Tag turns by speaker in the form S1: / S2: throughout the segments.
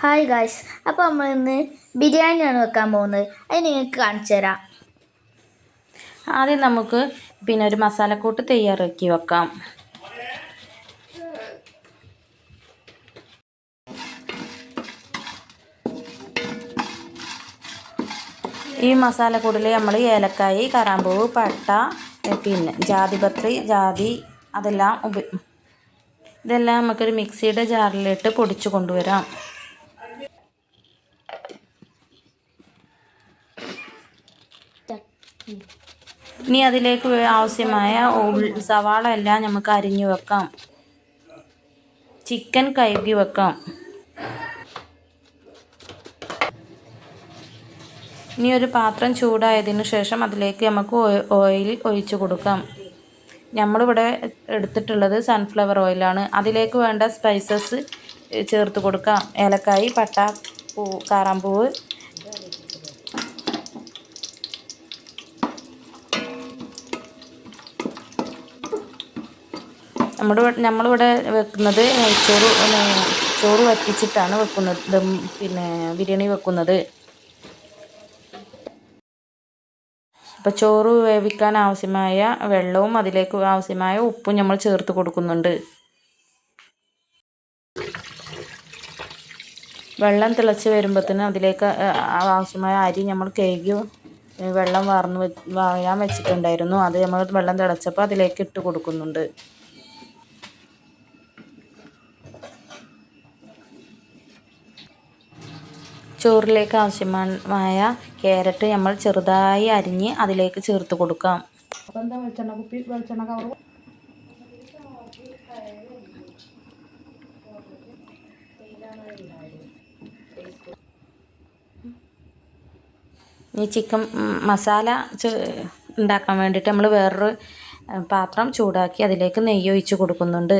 S1: Hi guys, അപ്പോൾ നമ്മൾ ഇന്ന് ബിരിയാണിയാണ് വെക്കാൻ പോകുന്നത്. അത് നിങ്ങൾക്ക് കാണിച്ചു തരാം.
S2: ആദ്യം നമുക്ക് ഒരു മസാലക്കൂട്ട് തയ്യാറാക്കി വെക്കാം. ഈ മസാലക്കൂട്ടിൽ നമ്മൾ ഏലക്കായ്, കറാമ്പൂവ്, പട്ട, ജാതിപത്രി, ജാതി ഇതെല്ലാം നമുക്കൊരു മിക്സിയുടെ ജാറിലിട്ട് പൊടിച്ചു കൊണ്ടുവരാം. ഇനി അതിലേക്ക് ആവശ്യമായ സവാള എല്ലാം നമുക്ക് അരിഞ്ഞു വെക്കാം. ചിക്കൻ കഴുകി വെക്കാം. ഇനി ഒരു പാത്രം ചൂടായതിനു ശേഷം അതിലേക്ക് നമുക്ക് ഓയിൽ ഒഴിച്ചു കൊടുക്കാം. നമ്മളിവിടെ എടുത്തിട്ടുള്ളത് സൺഫ്ലവർ ഓയിലാണ്. അതിലേക്ക് വേണ്ട സ്പൈസസ് ചേർത്ത് കൊടുക്കാം. ഏലക്കായ്, പട്ട, കറാമ്പൂവ്, നമ്മളിവിടെ വെക്കുന്നത് ചോറ് വറ്റിച്ചിട്ടാണ് വെക്കുന്നത്, ബിരിയാണി വെക്കുന്നത്. അപ്പോൾ ചോറ് വേവിക്കാൻ ആവശ്യമായ വെള്ളവും അതിലേക്ക് ആവശ്യമായ ഉപ്പും നമ്മൾ ചേർത്ത് കൊടുക്കുന്നുണ്ട്. വെള്ളം തിളച്ച് വരുമ്പോഴത്തേനും അതിലേക്ക് ആവശ്യമായ അരി നമ്മൾ കഴുകി വെള്ളം വാരാൻ വെച്ചിട്ടുണ്ടായിരുന്നു. അത് നമ്മൾ വെള്ളം തിളച്ചപ്പോൾ അതിലേക്ക് ഇട്ട് കൊടുക്കുന്നുണ്ട്. ചോറിലേക്ക് ആവശ്യമായ ക്യാരറ്റ് നമ്മൾ ചെറുതായി അരിഞ്ഞ് അതിലേക്ക് ചേർത്ത് കൊടുക്കാം. ഈ ചിക്കൻ മസാല ഉണ്ടാക്കാൻ വേണ്ടിയിട്ട് നമ്മൾ വേറൊരു പാത്രം ചൂടാക്കി അതിലേക്ക് നെയ്യ് ഒഴിച്ച് കൊടുക്കുന്നുണ്ട്.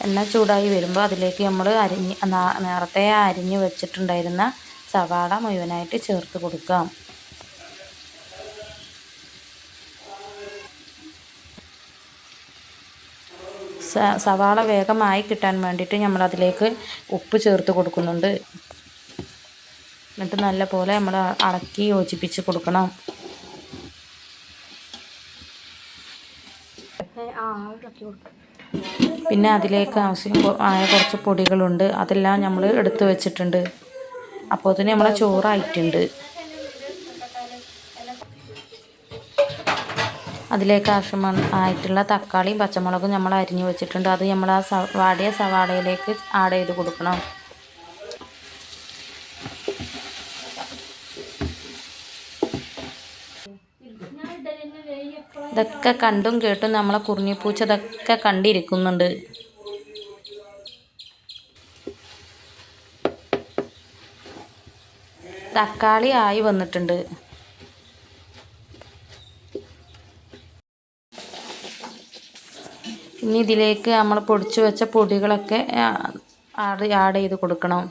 S2: എണ്ണ ചൂടായി വരുമ്പോൾ അതിലേക്ക് നമ്മൾ നേരത്തെ അരിഞ്ഞ് വെച്ചിട്ടുണ്ടായിരുന്ന സവാള മുഴുവനായിട്ട് ചേർത്ത് കൊടുക്കാം. സവാള വേഗമായി കിട്ടാൻ വേണ്ടിയിട്ട് നമ്മൾ അതിലേക്ക് ഉപ്പ് ചേർത്ത് കൊടുക്കുന്നുണ്ട്. എന്നിട്ട് നല്ലപോലെ നമ്മൾ ഇളക്കി യോജിപ്പിച്ച് കൊടുക്കണം. പിന്നെ അതിലേക്ക് ആവശ്യമായ കുറച്ച് പൊടികളുണ്ട്, അതെല്ലാം നമ്മൾ എടുത്ത് വെച്ചിട്ടുണ്ട്. അപ്പോൾ തന്നെ നമ്മളെ ചോറായിട്ടുണ്ട്. അതിലേക്ക് ആവശ്യമായിട്ടുള്ള തക്കാളിയും പച്ചമുളകും നമ്മൾ അരിഞ്ഞു വെച്ചിട്ടുണ്ട്. അത് നമ്മൾ ആ വാടിയ സവാളയിലേക്ക് ആഡ് ചെയ്ത് കൊടുക്കണം. ഇതൊക്കെ കണ്ടും കേട്ടും നമ്മളെ കുറിഞ്ഞിപ്പൂച്ച ഇതൊക്കെ കണ്ടിരിക്കുന്നുണ്ട്. തക്കാളി ആയി വന്നിട്ടുണ്ട്. ഇനി ഇതിലേക്ക് നമ്മൾ പൊടിച്ചു വെച്ച പൊടികളൊക്കെ ആഡ് ചെയ്ത് കൊടുക്കണം.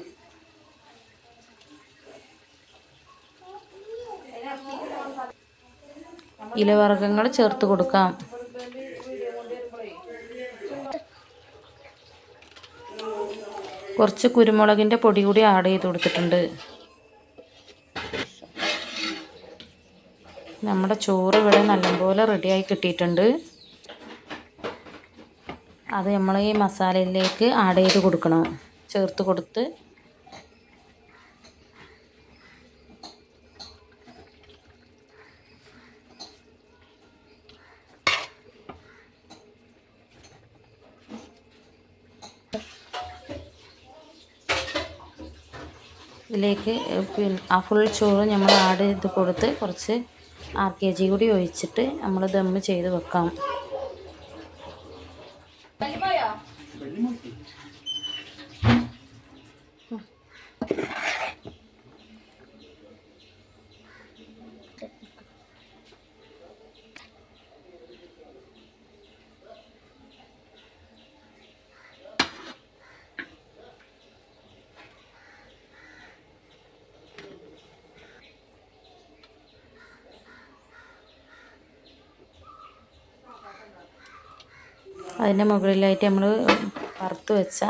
S2: ഇലവർഗ്ഗങ്ങൾ ചേർത്ത് കൊടുക്കാം. കുറച്ച് കുരുമുളകിൻ്റെ പൊടി കൂടി ആഡ് ചെയ്ത് കൊടുത്തിട്ടുണ്ട്. നമ്മുടെ ചോറ് ഇവിടെ നല്ലപോലെ റെഡിയായി കിട്ടിയിട്ടുണ്ട്. അത് നമ്മൾ ഈ മസാലയിലേക്ക് ആഡ് ചെയ്ത് കൊടുക്കണം. ചേർത്ത് കൊടുത്ത് ഇതിലേക്ക് ആ ഫുൾ ചോറ് നമ്മൾ ആഡ് ചെയ്ത് കൊടുത്ത് കുറച്ച് RKG കൂടി ഒഴിച്ചിട്ട് നമ്മൾ ദം ചെയ്ത് വെക്കാം. അതിൻ്റെ മുകളിലായിട്ട് നമ്മൾ വറുത്ത് വെച്ച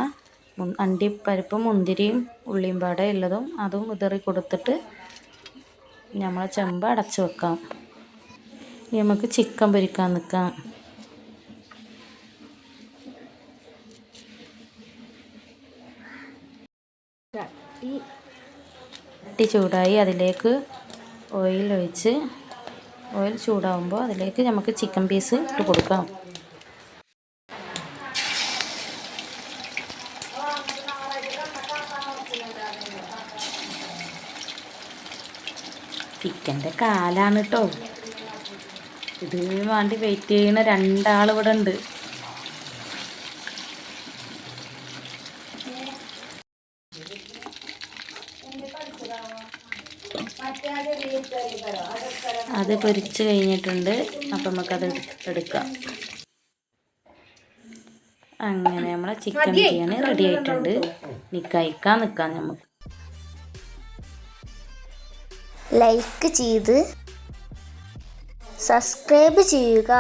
S2: അണ്ടിപ്പരിപ്പും മുന്തിരിയും ഉള്ളിയും പാടെ ഉള്ളതും അതും വിതറി കൊടുത്തിട്ട് നമ്മൾ ചെമ്പ് അടച്ചു വെക്കാം. ഇനി നമുക്ക് ചിക്കൻ പൊരിക്കാൻ നിൽക്കാം. ചട്ടി ചൂടായി അതിലേക്ക് ഓയിൽ ഒഴിച്ച് ഓയിൽ ചൂടാവുമ്പോൾ അതിലേക്ക് നമുക്ക് ചിക്കൻ പീസ് ഇട്ട് കൊടുക്കാം. ചിക്കൻ്റെ കാലാണ് കേട്ടോ. ഇതിന് വേണ്ടി വെയിറ്റ് ചെയ്യുന്ന 2 ആൾ ഇവിടെ ഉണ്ട്. അത് പൊരിച്ച് കഴിഞ്ഞിട്ടുണ്ട്. അപ്പം നമുക്കത് എടുക്കാം. അങ്ങനെ നമ്മളെ ചിക്കൻ ബിരിയാണി റെഡി ആയിട്ടുണ്ട്. ഇനി കഴിക്കാൻ നിൽക്കാം നമുക്ക്.
S1: ലൈക്ക് ചെയ്ത് സബ്സ്ക്രൈബ് ചെയ്യുക.